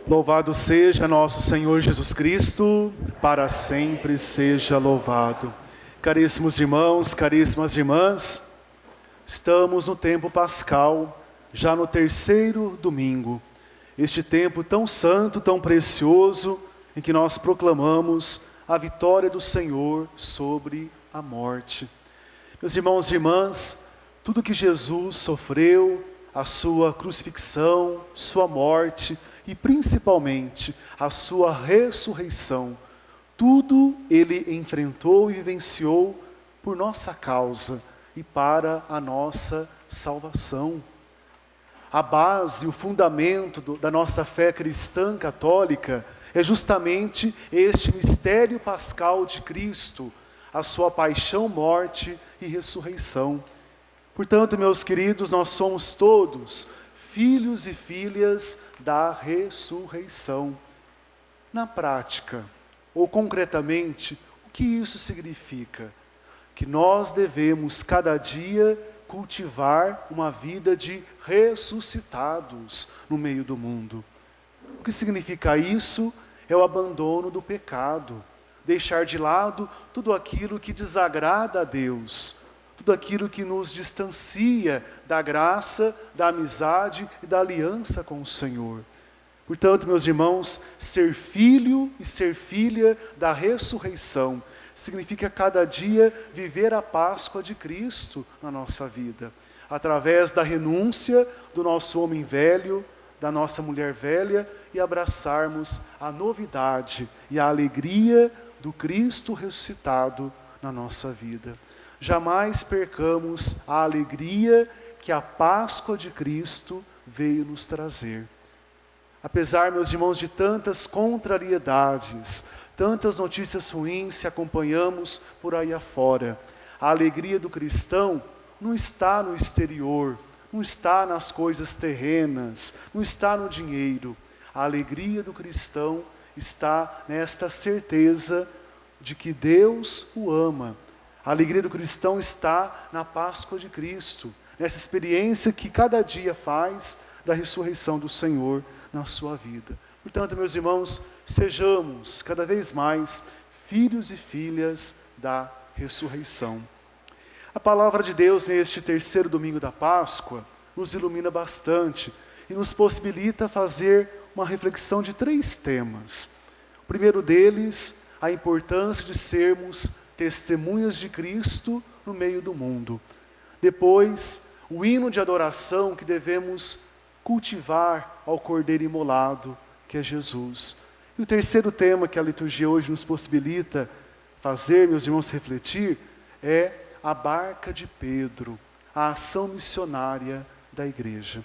Louvado seja nosso Senhor Jesus Cristo, para sempre seja louvado. Caríssimos irmãos, caríssimas irmãs, estamos no tempo pascal, já no terceiro domingo. Este tempo tão santo, tão precioso, em que nós proclamamos a vitória do Senhor sobre a morte. Meus irmãos e irmãs, tudo que Jesus sofreu, a sua crucifixão, sua morte, e principalmente a sua ressurreição, tudo ele enfrentou e vivenciou por nossa causa e para a nossa salvação. A base, o fundamento da nossa fé cristã católica é justamente este mistério pascal de Cristo, a sua paixão, morte e ressurreição. Portanto, meus queridos, nós somos todos filhos e filhas da ressurreição. Na prática, ou concretamente, o que isso significa? Que nós devemos cada dia cultivar uma vida de ressuscitados no meio do mundo. O que significa isso? É o abandono do pecado, deixar de lado tudo aquilo que desagrada a Deus, tudo aquilo que nos distancia da graça, da amizade e da aliança com o Senhor. Portanto, meus irmãos, ser filho e ser filha da ressurreição significa cada dia viver a Páscoa de Cristo na nossa vida, através da renúncia do nosso homem velho, da nossa mulher velha, e abraçarmos a novidade e a alegria do Cristo ressuscitado na nossa vida. Jamais percamos a alegria que a Páscoa de Cristo veio nos trazer. Apesar, meus irmãos, de tantas contrariedades, tantas notícias ruins que acompanhamos por aí afora, a alegria do cristão não está no exterior, não está nas coisas terrenas, não está no dinheiro. A alegria do cristão está nesta certeza de que Deus o ama. A alegria do cristão está na Páscoa de Cristo, nessa experiência que cada dia faz da ressurreição do Senhor na sua vida. Portanto, meus irmãos, sejamos cada vez mais filhos e filhas da ressurreição. A palavra de Deus neste terceiro domingo da Páscoa nos ilumina bastante e nos possibilita fazer uma reflexão de 3 temas. O primeiro deles, a importância de sermos testemunhas de Cristo no meio do mundo. Depois, o hino de adoração que devemos cultivar ao Cordeiro imolado, que é Jesus. E o terceiro tema que a liturgia hoje nos possibilita fazer, meus irmãos, refletir, é a barca de Pedro, a ação missionária da igreja.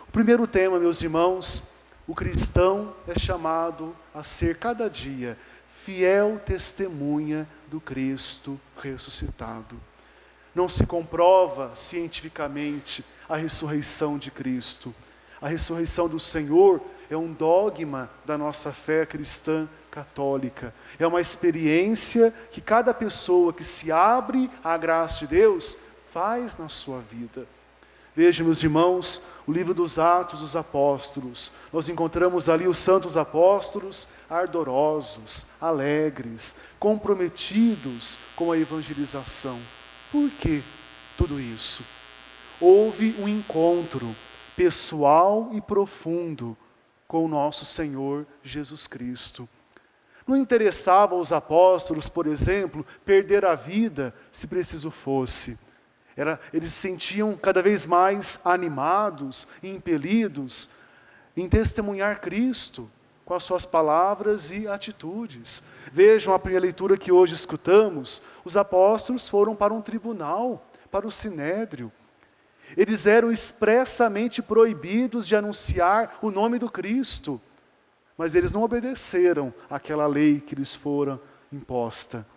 O primeiro tema, meus irmãos, o cristão é chamado a ser cada dia fiel testemunha do Cristo ressuscitado. Não se comprova cientificamente a ressurreição de Cristo. A ressurreição do Senhor é um dogma da nossa fé cristã católica. É uma experiência que cada pessoa que se abre à graça de Deus faz na sua vida. Vejam, meus irmãos, o livro dos Atos dos Apóstolos. Nós encontramos ali os santos apóstolos ardorosos, alegres, comprometidos com a evangelização. Por que tudo isso? Houve um encontro pessoal e profundo com o nosso Senhor Jesus Cristo. Não interessava aos apóstolos, por exemplo, perder a vida se preciso fosse. Eles se sentiam cada vez mais animados e impelidos em testemunhar Cristo com as suas palavras e atitudes. Vejam a primeira leitura que hoje escutamos. Os apóstolos foram para um tribunal, para o Sinédrio. Eles eram expressamente proibidos de anunciar o nome do Cristo, mas eles não obedeceram àquela lei que lhes fora imposta.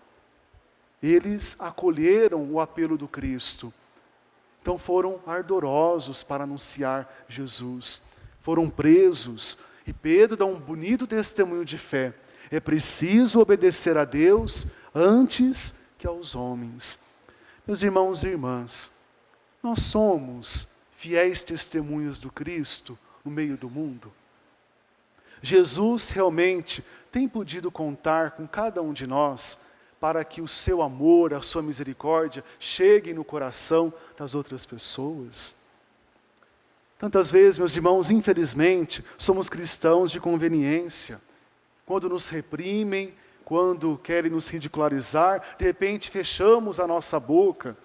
Eles acolheram o apelo do Cristo, então foram ardorosos para anunciar Jesus. Foram presos, e Pedro dá um bonito testemunho de fé. É preciso obedecer a Deus antes que aos homens. Meus irmãos e irmãs, nós somos fiéis testemunhas do Cristo no meio do mundo? Jesus realmente tem podido contar com cada um de nós para que o seu amor, a sua misericórdia cheguem no coração das outras pessoas? Tantas vezes, meus irmãos, infelizmente, somos cristãos de conveniência. Quando nos reprimem, quando querem nos ridicularizar, de repente fechamos a nossa boca,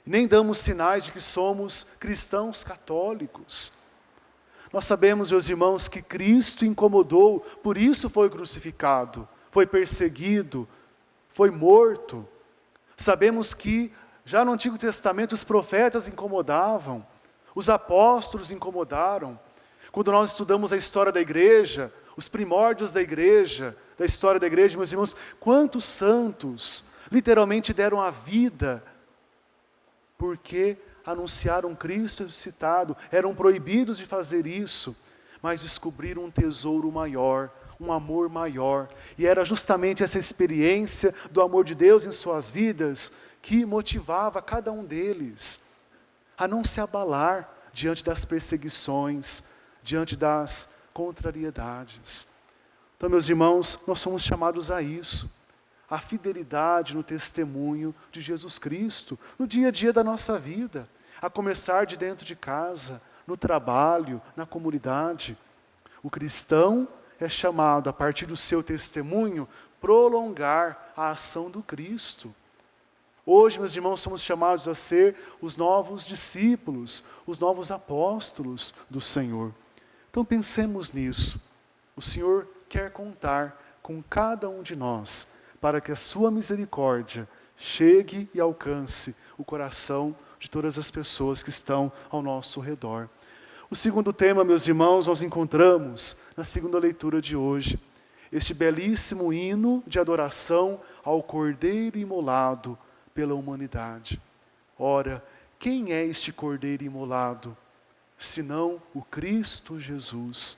nem damos sinais de que somos cristãos católicos. Nós sabemos, meus irmãos, que Cristo incomodou, por isso foi crucificado, foi perseguido, foi morto. Sabemos que já no Antigo Testamento os profetas incomodavam, os apóstolos incomodaram. Quando nós estudamos a história da igreja, os primórdios da igreja, da história da igreja, meus irmãos, quantos santos literalmente deram a vida porque anunciaram Cristo ressuscitado, eram proibidos de fazer isso, mas descobriram um tesouro maior, um amor maior, e era justamente essa experiência do amor de Deus em suas vidas que motivava cada um deles a não se abalar diante das perseguições, diante das contrariedades. Então, meus irmãos, nós somos chamados a isso, a fidelidade no testemunho de Jesus Cristo, no dia a dia da nossa vida, a começar de dentro de casa, no trabalho, na comunidade. O cristão é chamado, a partir do seu testemunho, prolongar a ação do Cristo. Hoje, meus irmãos, somos chamados a ser os novos discípulos, os novos apóstolos do Senhor. Então pensemos nisso. O Senhor quer contar com cada um de nós, para que a sua misericórdia chegue e alcance o coração de todas as pessoas que estão ao nosso redor. O segundo tema, meus irmãos, nós encontramos na segunda leitura de hoje, este belíssimo hino de adoração ao Cordeiro imolado pela humanidade. Ora, quem é este Cordeiro imolado, senão o Cristo Jesus?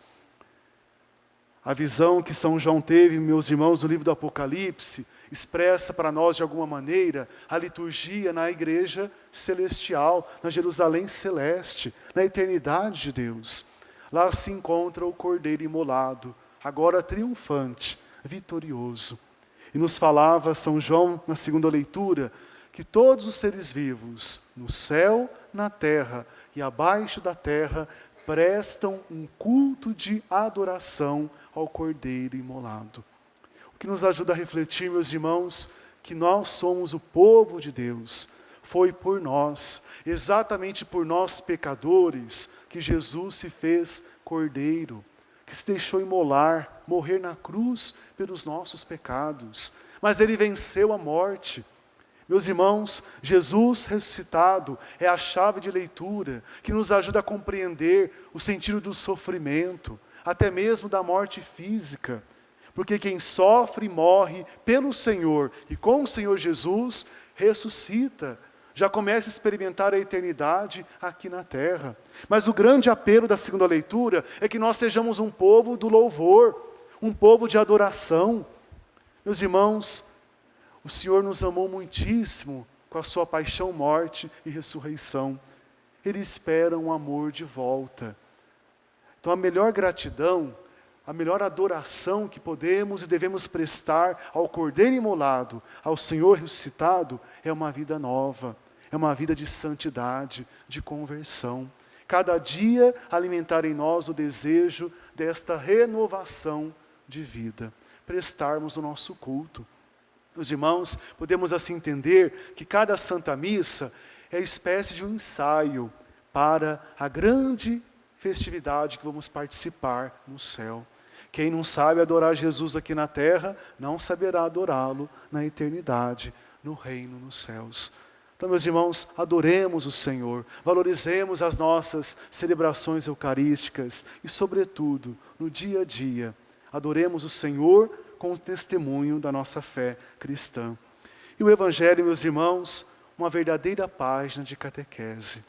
A visão que São João teve, meus irmãos, no livro do Apocalipse, expressa para nós de alguma maneira a liturgia na igreja celestial, na Jerusalém celeste, na eternidade de Deus. Lá se encontra o Cordeiro imolado, agora triunfante, vitorioso. E nos falava São João, na segunda leitura, que todos os seres vivos, no céu, na terra e abaixo da terra, prestam um culto de adoração ao Cordeiro imolado. O que nos ajuda a refletir, meus irmãos, que nós somos o povo de Deus. Foi por nós, exatamente por nós pecadores, que Jesus se fez Cordeiro, que se deixou imolar, morrer na cruz pelos nossos pecados. Mas Ele venceu a morte. Meus irmãos, Jesus ressuscitado é a chave de leitura que nos ajuda a compreender o sentido do sofrimento, até mesmo da morte física. Porque quem sofre e morre pelo Senhor e com o Senhor Jesus, ressuscita, já começa a experimentar a eternidade aqui na terra. Mas o grande apelo da segunda leitura é que nós sejamos um povo do louvor, um povo de adoração. Meus irmãos, o Senhor nos amou muitíssimo com a sua paixão, morte e ressurreição. Ele espera um amor de volta. Então a melhor gratidão, a melhor adoração que podemos e devemos prestar ao Cordeiro imolado, ao Senhor ressuscitado, é uma vida nova, é uma vida de santidade, de conversão. Cada dia alimentar em nós o desejo desta renovação de vida, prestarmos o nosso culto. Meus irmãos, podemos assim entender que cada Santa Missa é espécie de um ensaio para a grande festividade que vamos participar no céu. Quem não sabe adorar Jesus aqui na terra, não saberá adorá-lo na eternidade, no reino, nos céus. Então, meus irmãos, adoremos o Senhor, valorizemos as nossas celebrações eucarísticas e, sobretudo, no dia a dia, adoremos o Senhor com o testemunho da nossa fé cristã. E o Evangelho, meus irmãos, uma verdadeira página de catequese,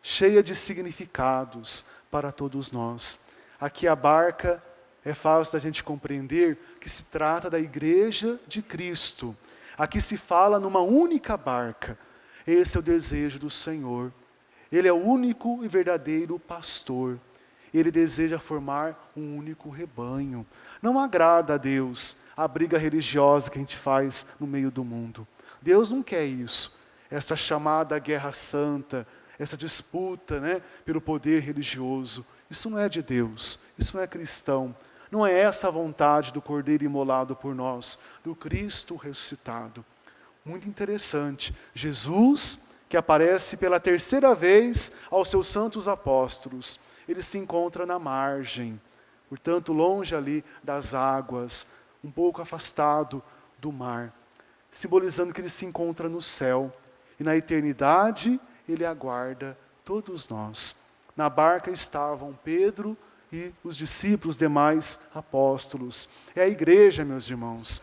cheia de significados para todos nós. Aqui abarca, é fácil da gente compreender que se trata da Igreja de Cristo. Aqui se fala numa única barca. Esse é o desejo do Senhor. Ele é o único e verdadeiro pastor. Ele deseja formar um único rebanho. Não agrada a Deus a briga religiosa que a gente faz no meio do mundo. Deus não quer isso. Essa chamada guerra santa, essa disputa, pelo poder religioso. Isso não é de Deus, isso não é cristão. Não é essa a vontade do Cordeiro imolado por nós, do Cristo ressuscitado. Muito interessante. Jesus, que aparece pela terceira vez aos seus santos apóstolos, ele se encontra na margem, portanto, longe ali das águas, um pouco afastado do mar, simbolizando que ele se encontra no céu. E na eternidade, ele aguarda todos nós. Na barca estavam Pedro e os discípulos, demais apóstolos. É a igreja, meus irmãos,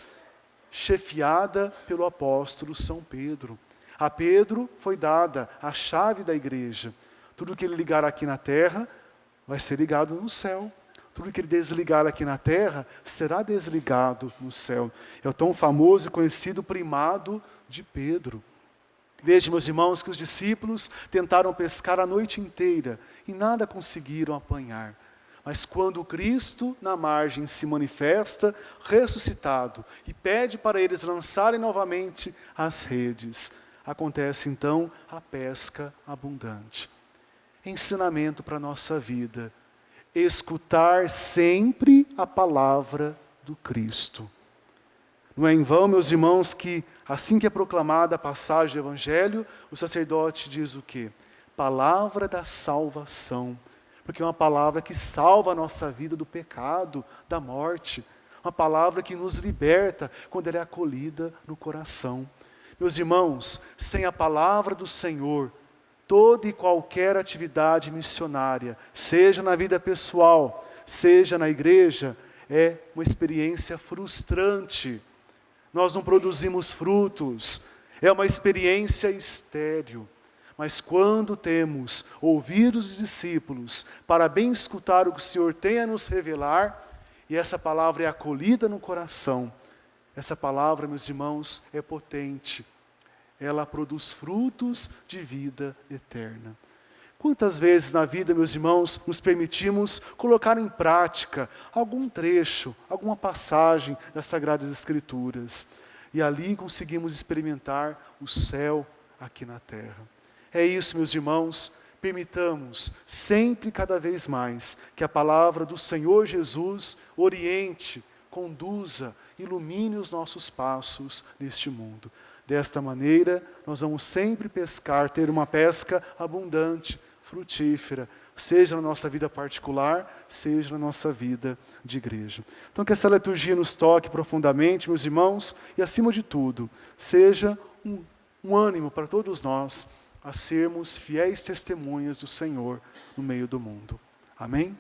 chefiada pelo apóstolo São Pedro. A Pedro foi dada a chave da igreja. Tudo que ele ligar aqui na terra vai ser ligado no céu. Tudo que ele desligar aqui na terra será desligado no céu. É o tão famoso e conhecido primado de Pedro. Veja, meus irmãos, que os discípulos tentaram pescar a noite inteira e nada conseguiram apanhar. Mas quando Cristo na margem se manifesta, ressuscitado, e pede para eles lançarem novamente as redes, acontece então a pesca abundante. Ensinamento para a nossa vida: escutar sempre a palavra do Cristo. Não é em vão, meus irmãos, que assim que é proclamada a passagem do Evangelho, o sacerdote diz o quê? Palavra da salvação. Porque é uma palavra que salva a nossa vida do pecado, da morte. Uma palavra que nos liberta quando ela é acolhida no coração. Meus irmãos, sem a palavra do Senhor, toda e qualquer atividade missionária, seja na vida pessoal, seja na igreja, é uma experiência frustrante. Nós não produzimos frutos, é uma experiência estéril. Mas quando temos ouvidos de discípulos para bem escutar o que o Senhor tem a nos revelar, e essa palavra é acolhida no coração, essa palavra, meus irmãos, é potente. Ela produz frutos de vida eterna. Quantas vezes na vida, meus irmãos, nos permitimos colocar em prática algum trecho, alguma passagem das Sagradas Escrituras, e ali conseguimos experimentar o céu aqui na terra. É isso, meus irmãos, permitamos sempre, cada vez mais, que a palavra do Senhor Jesus oriente, conduza, ilumine os nossos passos neste mundo. Desta maneira, nós vamos sempre pescar, ter uma pesca abundante, frutífera, seja na nossa vida particular, seja na nossa vida de igreja. Então, que essa liturgia nos toque profundamente, meus irmãos, e acima de tudo, seja um ânimo para todos nós, a sermos fiéis testemunhas do Senhor no meio do mundo. Amém?